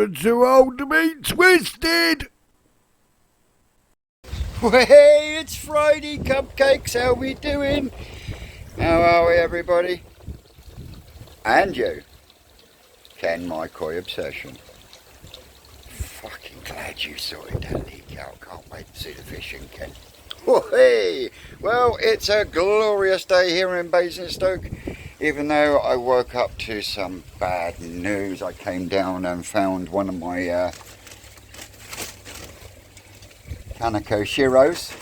never too old to be twisted. Hey, it's Friday, cupcakes. How we doing? How are we, everybody? And you, Ken, my koi obsession. Fucking glad you sorted that leak out. Can't wait to see the fishing, Ken. Hey, well, it's a glorious day here in Basingstoke. Even though I woke up to some bad news, I came down and found one of my Kaneko Shiros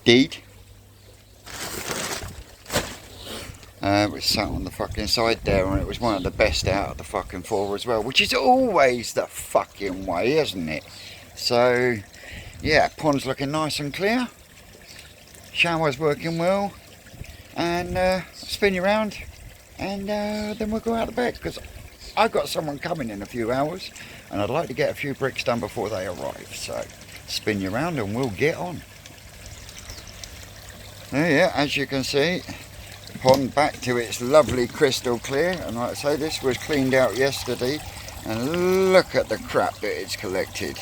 deed. It was sat on the fucking side there, and it was one of the best out of the fucking four as well, which is always the fucking way, isn't it? So yeah, pond's looking nice and clear, shower's working well, and spin you around, and then we'll go out the back, because I've got someone coming in a few hours and I'd like to get a few bricks done before they arrive. So spin you around and we'll get on. Yeah, as you can see, the pond back to its lovely crystal clear, and like I say, this was cleaned out yesterday, and look at the crap that it's collected.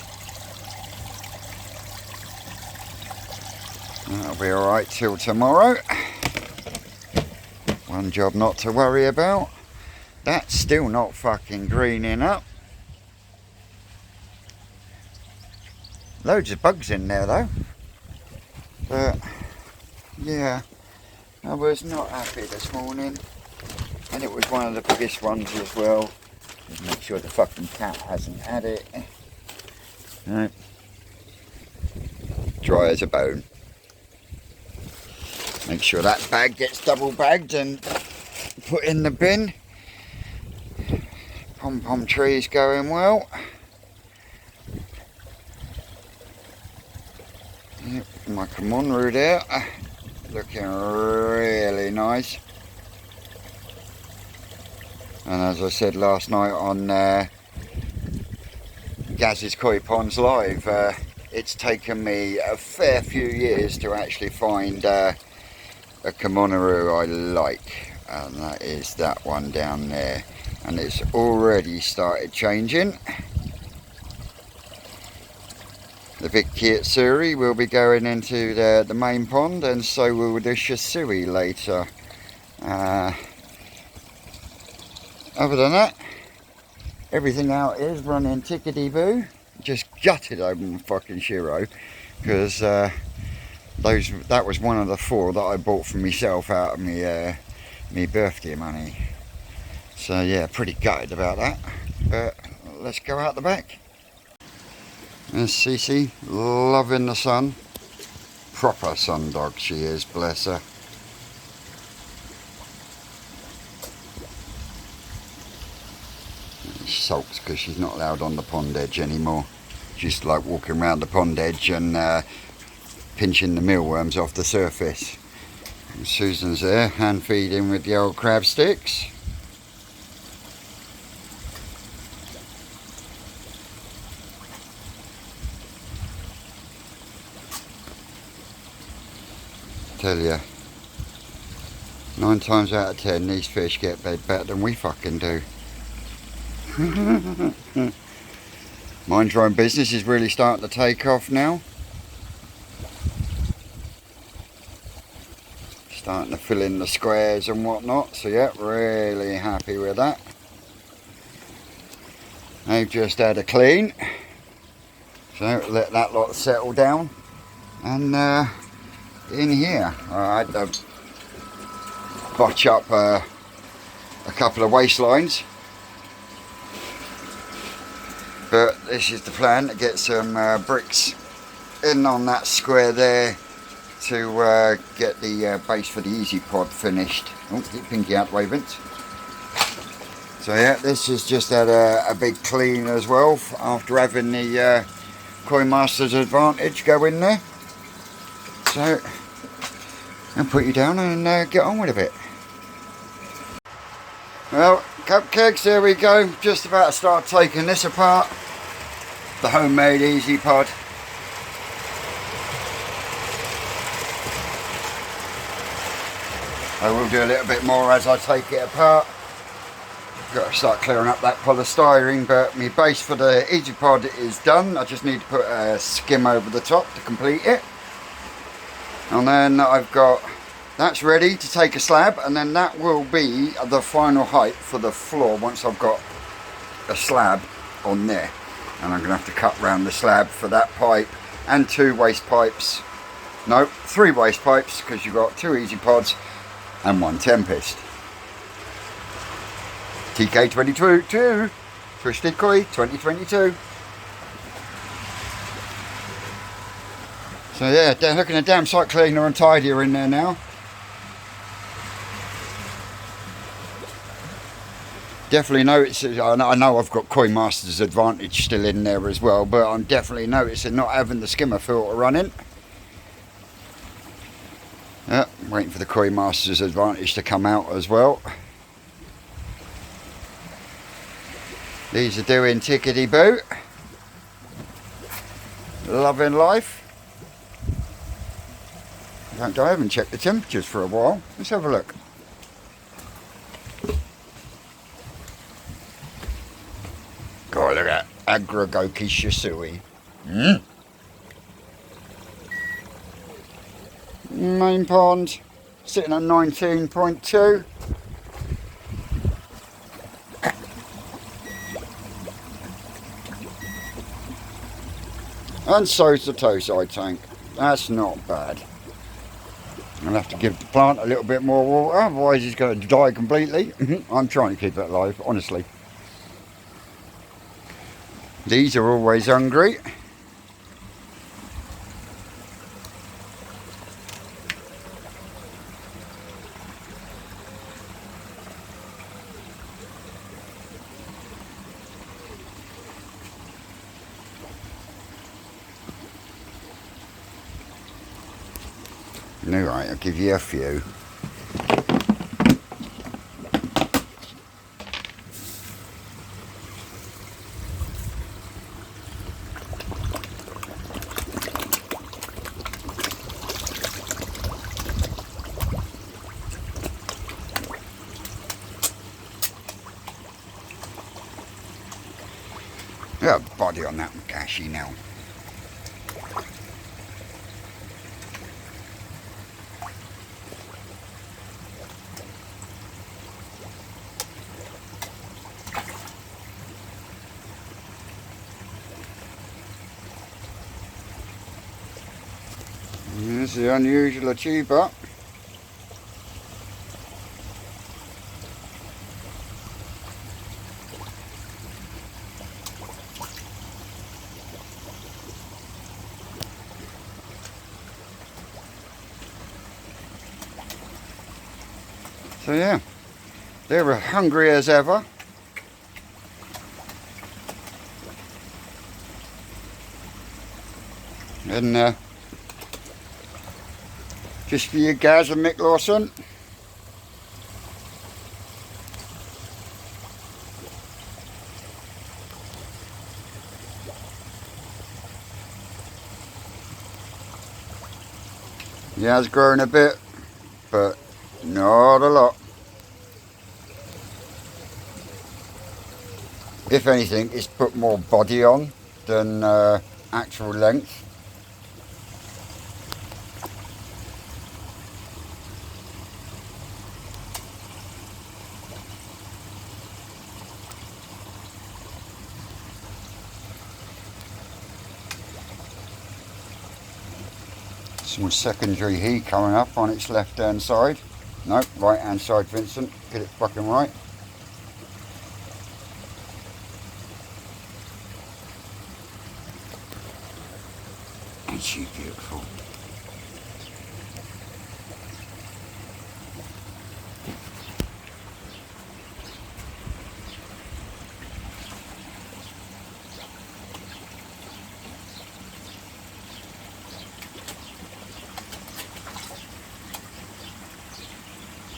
That'll be alright till tomorrow. One job not to worry about. That's still not fucking greening up. Loads of bugs in there though. But yeah, I was not happy this morning. And it was one of the biggest ones as well. Just make sure the fucking cat hasn't had it. No. Dry as a bone. Make sure that bag gets double bagged and put in the bin. Pom-pom tree's going well. Yep, my Kamonru there, looking really nice. And as I said last night on Gaz's Koi Ponds Live, it's taken me a fair few years to actually find a Kamonru I like, and that is that one down there. And it's already started changing. The Vic Kiyetsuri will be going into the main pond, and so will the Shisui later. Other than that, everything out is running tickety-boo. Just gutted over my fucking Shiro, because that was one of the four that I bought for myself out of me birthday money. So yeah, pretty gutted about that, but let's go out the back. There's Cece, loving the sun. Proper sun dog she is, bless her. She sulks because she's not allowed on the pond edge anymore. She's like walking around the pond edge and pinching the mealworms off the surface. And Susan's there, hand feeding with the old crab sticks. Tell you, 9 times out of 10 these fish get bed better than we fucking do. Mind your own business is really starting to take off now. Starting to fill in the squares and whatnot, so yeah, really happy with that. They've just had a clean, so let that lot settle down, and in here I had to botch up a couple of waistlines, but this is the plan, to get some bricks in on that square there to get the base for the easy pod finished. Oh, get Pinky out the way, Vince. So yeah, this has just had a big clean as well after having the Koi Master's Advantage go in there. So I'll put you down and get on with a bit. Well, cupcakes, there we go. Just about to start taking this apart. The homemade easy pod. I will do a little bit more as I take it apart. Got to start clearing up that polystyrene, but my base for the Easy Pod is done. I just need to put a skim over the top to complete it. And then I've got, that's ready to take a slab, and then that will be the final height for the floor once I've got a slab on there. And I'm going to have to cut round the slab for that pipe and 2 waste pipes. No, 3 waste pipes, because you've got 2 Easy Pods and 1 Tempest. TK22, Twisted Koi 2022. So yeah, they're looking at damn sight cleaner and tidier in there now. Definitely noticing, I know I've got Koi Master's Advantage still in there as well, but I'm definitely noticing not having the skimmer filter running. Yeah, waiting for the Koi Master's Advantage to come out as well. These are doing tickety boo. Loving life. I haven't checked the temperatures for a while. Let's have a look. God, look at that. Aggregoki Shisui. Main pond sitting at 19.2. And so's the toe side tank. That's not bad. I'll have to give the plant a little bit more water, otherwise it's going to die completely. I'm trying to keep it alive, honestly. These are always hungry. Alright, I'll give you a few. Got a body on that Makashi now. This is the unusual achiever. So yeah, they're hungry as ever. And just for you guys and Mick Lawson. He has grown a bit, but not a lot. If anything, it's put more body on than actual length. Some secondary heat coming up on its left hand side. No, right hand side, Vincent. Get it fucking right. Ain't she beautiful?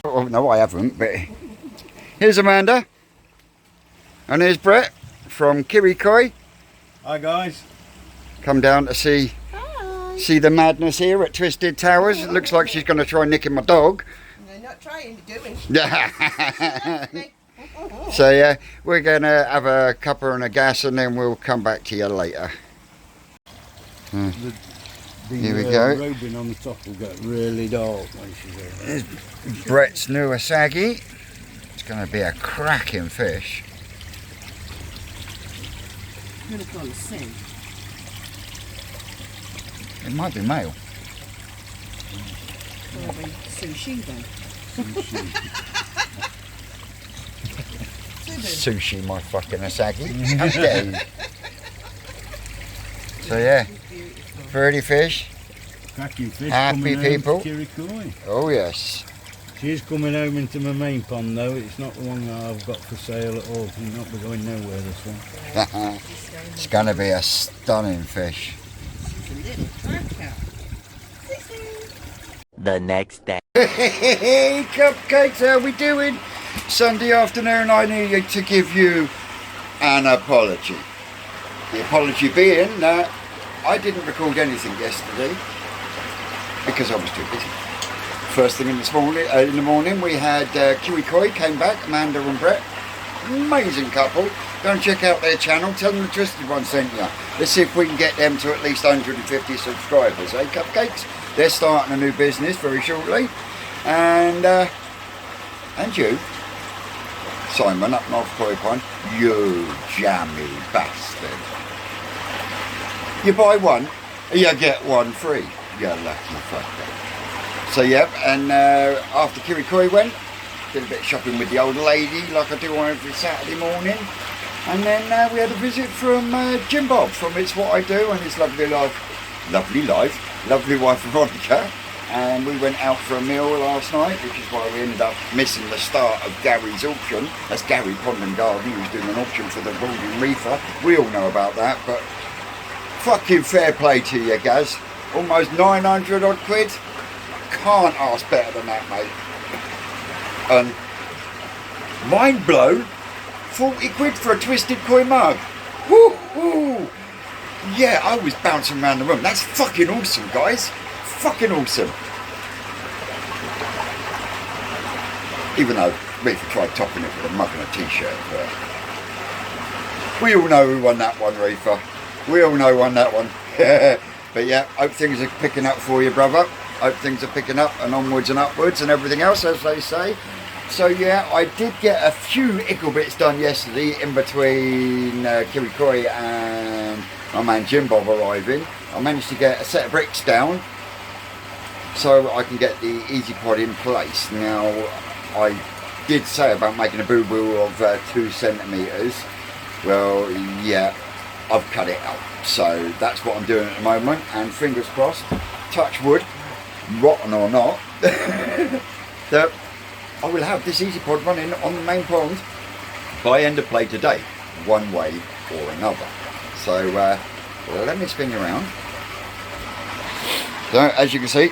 Oh, no, I haven't, but here's Amanda. And here's Brett from Kiwi Koi. Hi guys. Come down to see the madness here at Twisted Towers. It looks like she's going to try nicking my dog. They're not trying to do it. Yeah. So yeah, we're gonna have a cuppa and a gas, and then we'll come back to you later. The Here we go. robing on the top will get really dark when she's there. There's Brett's new asagi. It's gonna be a cracking fish. I'm gonna call it Sin. It might be male. Probably sushi then. Sushi, my fucking asagi. How dare you? So yeah, pretty fish. Cracking fish. Happy coming people. Home to Kirikoi. Oh yes. She is coming home into my main pond though. It's not the one that I've got for sale at all. She's not going nowhere, this one. It's gonna be a stunning fish. She's a little cracker. The next day. Hey, cupcakes, how we doing? Sunday afternoon, I need to give you an apology. The apology being that I didn't record anything yesterday because I was too busy. First thing in the morning, we had Kirikoi came back, Amanda and Brett. Amazing couple. Go and check out their channel. Tell them the Twisted One sent you. Let's see if we can get them to at least 150 subscribers, eh, cupcakes? They're starting a new business very shortly. And you, Simon up North Koi Pond, you jammy bastard. You buy one, you get one free. You lucky fucker. So yep, and after Kirikoi went, did a bit of shopping with the old lady like I do on every Saturday morning. And then we had a visit from Jim Bob from It's What I Do and his lovely wife Veronica. And we went out for a meal last night, which is why we ended up missing the start of Gary's auction. That's Gary Pond and Garden, who's doing an auction for the Golden Reefer. We all know about that, but fucking fair play to you, Gaz. Almost 900 odd quid. Can't ask better than that, mate. And mind blown, 40 quid for a Twisted Koi mug. Woo hoo! Yeah, I was bouncing around the room. That's fucking awesome, guys. Fucking awesome. Even though Reefer tried topping it with a mug and a t-shirt, but we all know who won that one, Reefer. We all know who won that one. But yeah, hope things are picking up for you, brother. Hope things are picking up and onwards and upwards and everything else, as they say. So yeah, I did get a few ickle bits done yesterday in between Kirikoi and my man Jim Bob arriving. I managed to get a set of bricks down so I can get the Easy Pod in place. Now, I did say about making a boo-boo of 2 centimetres. Well, yeah, I've cut it out. So that's what I'm doing at the moment. And fingers crossed, touch wood, rotten or not, that I will have this Easy Pod running on the main pond by end of play today, one way or another. So let me spin you around. So as you can see,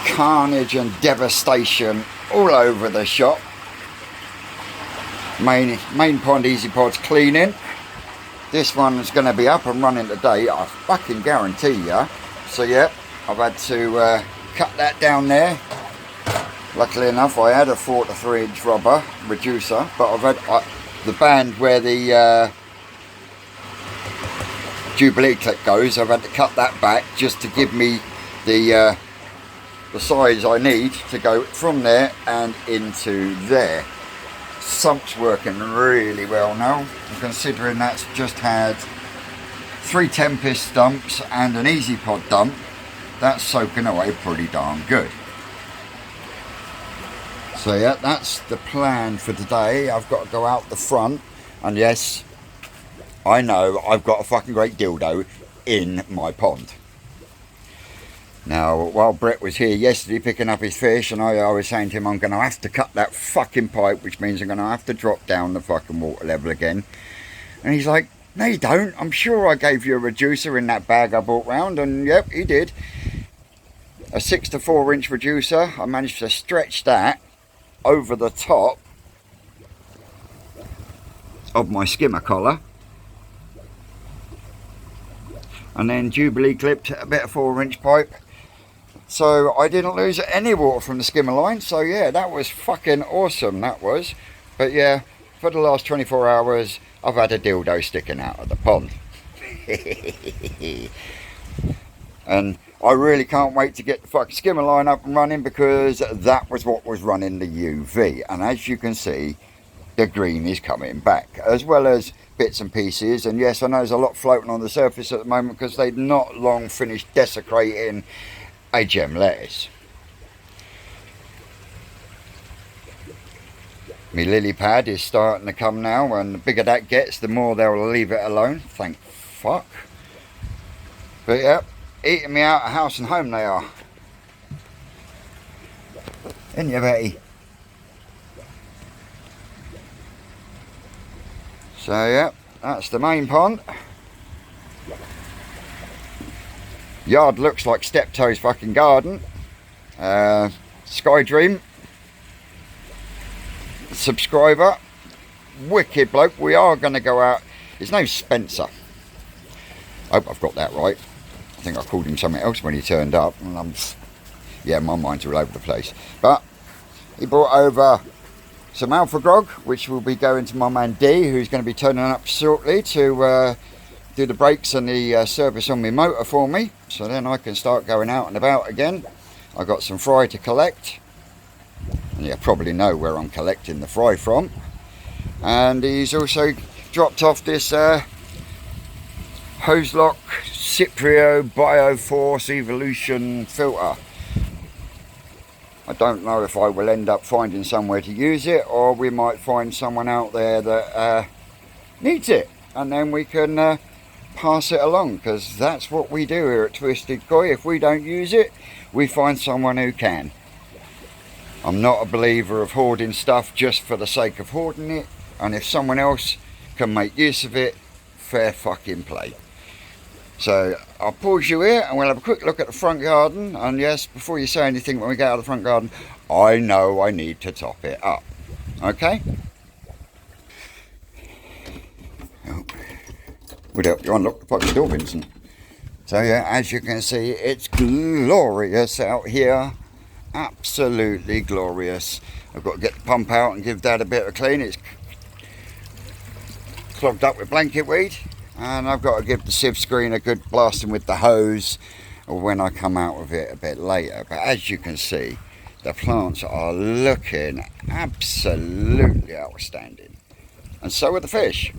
carnage and devastation all over the shop. Main pond Easy Pod's cleaning. This one's going to be up and running today, I fucking guarantee ya. So yeah, I've had to cut that down there. Luckily enough, I had a 4 to 3 inch rubber reducer, but I've had the band where the Jubilee clip goes. I've had to cut that back just to give me the size I need to go from there and into there. Sump's working really well now, considering that's just had 3 Tempest dumps and an Easy Pod dump. That's soaking away pretty darn good. So yeah, that's the plan for today. I've got to go out the front, and yes, I know I've got a fucking great dildo in my pond. Now, while Brett was here yesterday picking up his fish, and I was saying to him, I'm going to have to cut that fucking pipe, which means I'm going to have to drop down the fucking water level again. And he's like, no you don't, I'm sure I gave you a reducer in that bag I brought round, and yep, he did. A 6 to 4 inch reducer. I managed to stretch that over the top of my skimmer collar, and then Jubilee clipped a bit of 4 inch pipe So I didn't lose any water from the skimmer line. So yeah, that was fucking awesome, that was. But yeah, for the last 24 hours, I've had a dildo sticking out of the pond. And I really can't wait to get the fucking skimmer line up and running, because that was what was running the UV. And as you can see, the green is coming back, as well as bits and pieces. And yes, I know there's a lot floating on the surface at the moment because they've not long finished desecrating a gem lettuce. My lily pad is starting to come now, and the bigger that gets, the more they'll leave it alone, thank fuck. But yeah, eating me out of house and home they are. Isn't you, Betty? So yeah, that's the main pond. Yard looks like Steptoe's fucking garden. Sky Dream, subscriber, wicked bloke. We are going to go out. His name's Spencer. I hope I've got that right. I think I called him something else when he turned up, and yeah, my mind's all over the place. But he brought over some alpha grog, which will be going to my man D, who's going to be turning up shortly to do the brakes and the service on my motor for me, so then I can start going out and about again. I got some fry to collect, and you probably know where I'm collecting the fry from. And he's also dropped off this Hoselock Ciprio Bioforce Evolution filter. I don't know if I will end up finding somewhere to use it, or we might find someone out there that needs it, and then we can pass it along, because that's what we do here at Twisted Koi. If we don't use it, we find someone who can. I'm not a believer of hoarding stuff just for the sake of hoarding it, and if someone else can make use of it, fair fucking play. So I'll pause you here and we'll have a quick look at the front garden. And yes, before you say anything when we get out of the front garden, I know I need to top it up. Okay? Oh. Would help you unlock the fucking door, Vincent. So yeah, as you can see, it's glorious out here. Absolutely glorious. I've got to get the pump out and give that a bit of a clean. It's clogged up with blanket weed. And I've got to give the sieve screen a good blasting with the hose when I come out with it a bit later. But as you can see, the plants are looking absolutely outstanding. And so are the fish.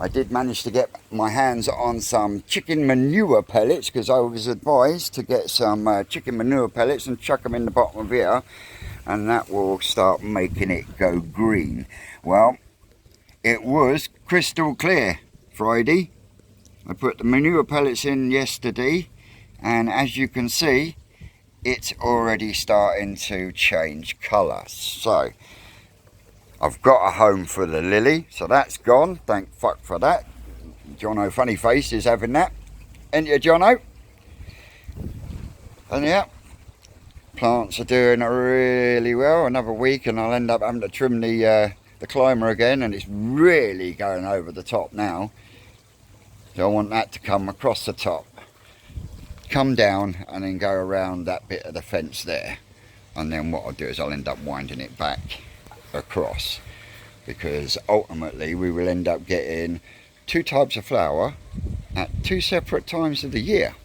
I did manage to get my hands on some chicken manure pellets, because I was advised to get some chicken manure pellets and chuck them in the bottom of here, and that will start making it go green. Well, it was crystal clear Friday. I put the manure pellets in yesterday, and as you can see, it's already starting to change colour. So I've got a home for the lily, so that's gone. Thank fuck for that. Jono Funny Face is having that. Ain't you, Jono? And yeah, plants are doing really well. Another week and I'll end up having to trim the climber again, and it's really going over the top now. So I want that to come across the top, come down, and then go around that bit of the fence there. And then what I'll do is I'll end up winding it back across, because ultimately we will end up getting two types of flower at two separate times of the year.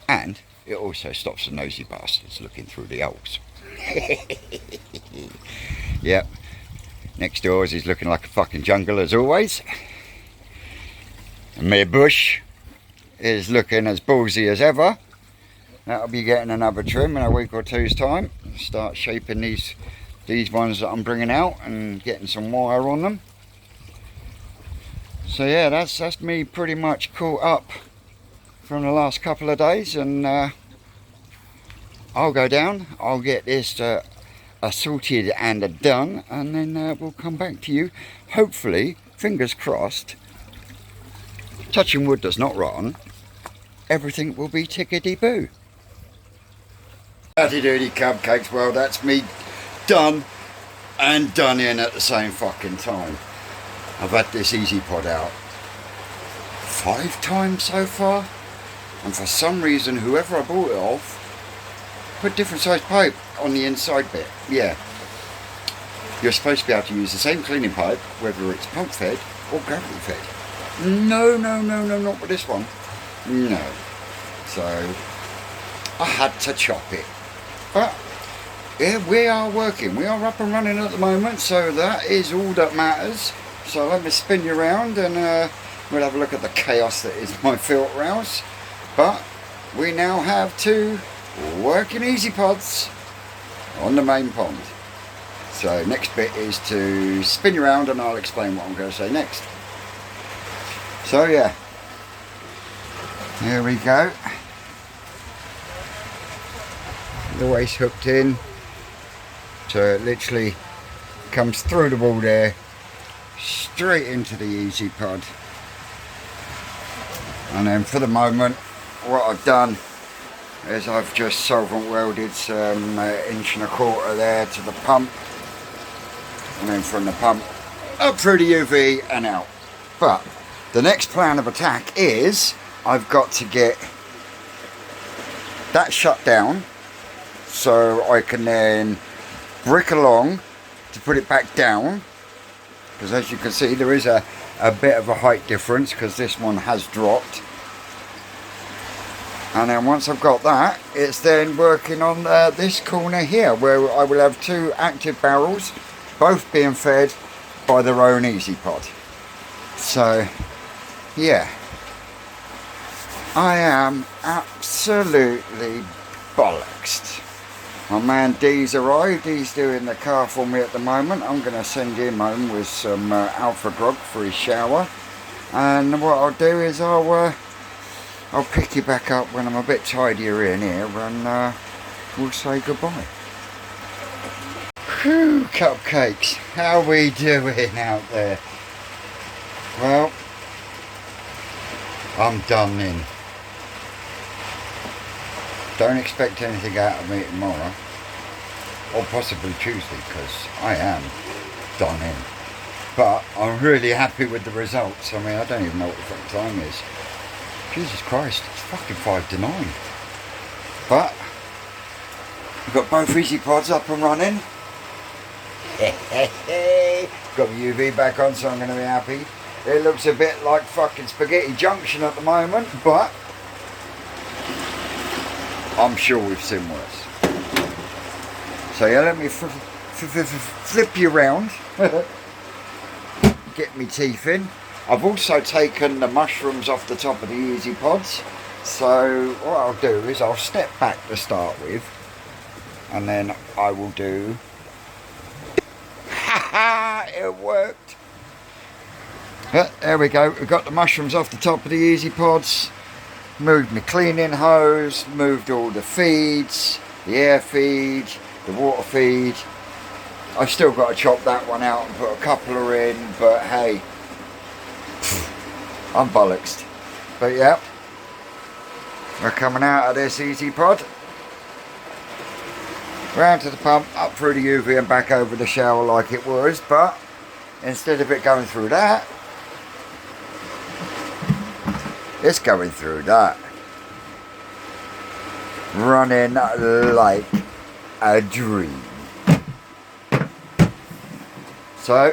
And it also stops the nosy bastards looking through the holes. Yep, next doors is looking like a fucking jungle as always. And my bush is looking as ballsy as ever. That'll be getting another trim in a week or two's time. Start shaping these ones that I'm bringing out and getting some wire on them. So yeah, that's me pretty much caught up from the last couple of days, and I'll go down, I'll get this sorted and done, and then we'll come back to you. Hopefully, fingers crossed, touching wood does not rot, everything will be tickety-boo. Howdy doody cupcakes, well that's me done and done in at the same fucking time. I've had this Easy Pod out 5 times so far, and for some reason whoever I bought it off put different size pipe on the inside bit. Yeah, you're supposed to be able to use the same cleaning pipe whether it's pump fed or gravity fed. No, not with this one. No. So I had to chop it. But yeah, we are working. We are up and running at the moment, so that is all that matters. So let me spin you around and we'll have a look at the chaos that is my filter house. But we now have 2 working easy pods on the main pond. So next bit is to spin you around and I'll explain what I'm going to say next. So yeah, here we go. The waste hooked in, so it literally comes through the wall there, straight into the easy pod. And then for the moment, what I've done is I've just solvent welded some 1.25" there to the pump, and then from the pump up through the UV and out. But the next plan of attack is I've got to get that shut down so I can then brick along to put it back down, because as you can see there is a bit of a height difference because this one has dropped. And then once I've got that, it's then working on this corner here where I will have 2 active barrels, both being fed by their own easy pod. So yeah, I am absolutely bollocksed. My man D's arrived. He's doing the car for me at the moment. I'm going to send him home with some Alpha Grog for his shower, and what I'll do is I'll pick you back up when I'm a bit tidier in here, and we'll say goodbye. Whew, cupcakes, how we doing out there? Well, I'm done in. Don't expect anything out of me tomorrow, or possibly Tuesday, because I am done in. But I'm really happy with the results. I mean, I don't even know what the fuck time is. Jesus Christ, it's fucking 5 to 9. But we've got both easy pods up and running. Got the UV back on, so I'm going to be happy. It looks a bit like fucking Spaghetti Junction at the moment, but I'm sure we've seen worse. So yeah, let me flip you around. Get me teeth in. I've also taken the mushrooms off the top of the easy pods. So what I'll do is I'll step back to start with, and then I will do. Haha! It worked. There we go. We've got the mushrooms off the top of the easy pods. Moved my cleaning hose, moved all the feeds, the air feed, the water feed. I've still got to chop that one out and put a coupler in, but hey, I'm bollocksed. But yeah, we're coming out of this easy pod, round to the pump, up through the UV and back over the shower like it was, but instead of it going through that, it's going through that. Running like a dream. So,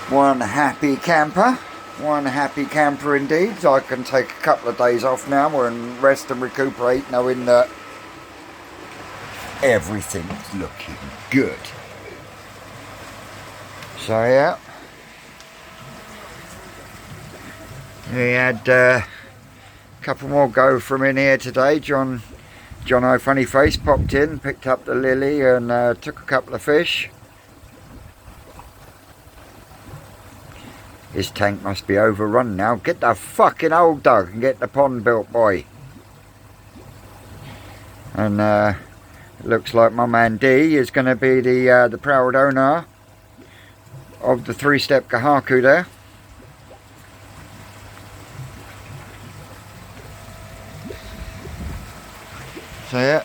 one happy camper indeed. I can take a couple of days off now and rest and recuperate, knowing that everything's looking good. So yeah, we had a couple more go from in here today. John O Funny Face popped in, picked up the lily and took a couple of fish. His tank must be overrun now. Get the fucking old dog and get the pond built, boy. And it looks like my man D is going to be the proud owner of the 3-step Kahaku there. So yeah,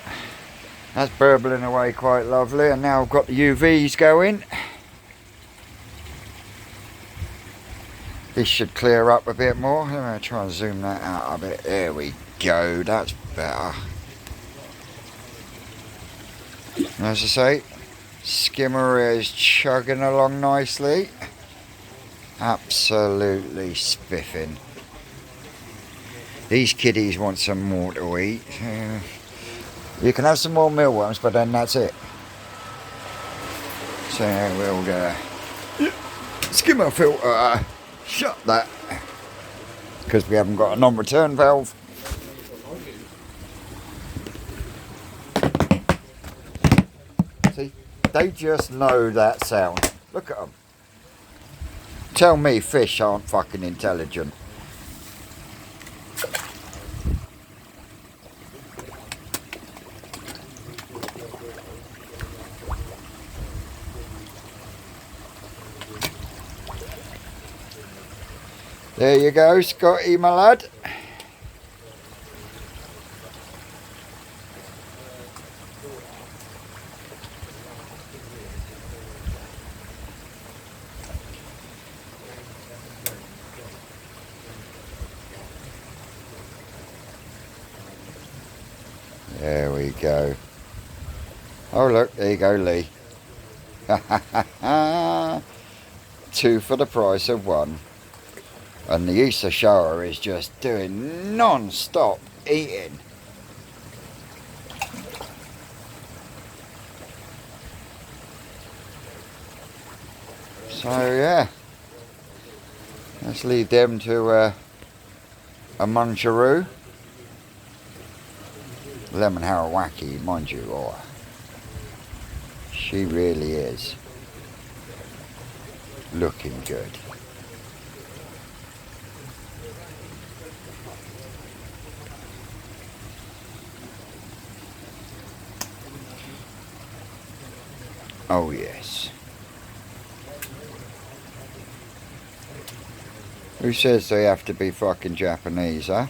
that's burbling away quite lovely, and now I've got the UVs going. This should clear up a bit more. I'm going to try and zoom that out a bit. There we go, that's better. As I say, skimmer is chugging along nicely. Absolutely spiffing. These kiddies want some more to eat. You can have some more mealworms, but then that's it. So we'll skimmer filter, shut that, because we haven't got a non-return valve. See, they just know that sound. Look at them. Tell me fish aren't fucking intelligent. There you go, Scotty, my lad. There we go. Oh look, there you go, Lee. Two for the price of one. And the Easter shower is just doing non-stop eating. So yeah, let's leave them to a muncheroo. Lemon Harawaki, mind you, oh, she really is looking good. Oh yes. Who says they have to be fucking Japanese, huh?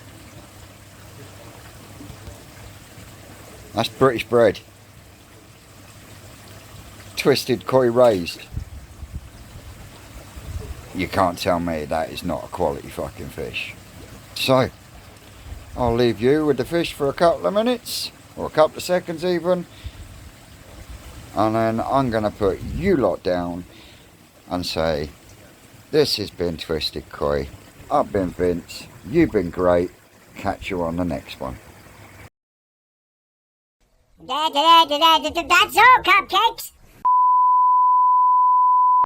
That's British bread. Twisted koi raised. You can't tell me that is not a quality fucking fish. So, I'll leave you with the fish for a couple of minutes, or a couple of seconds even. And then I'm going to put you lot down and say, this has been Twisted Koi. I've been Vince. You've been great. Catch you on the next one. That's all, cupcakes.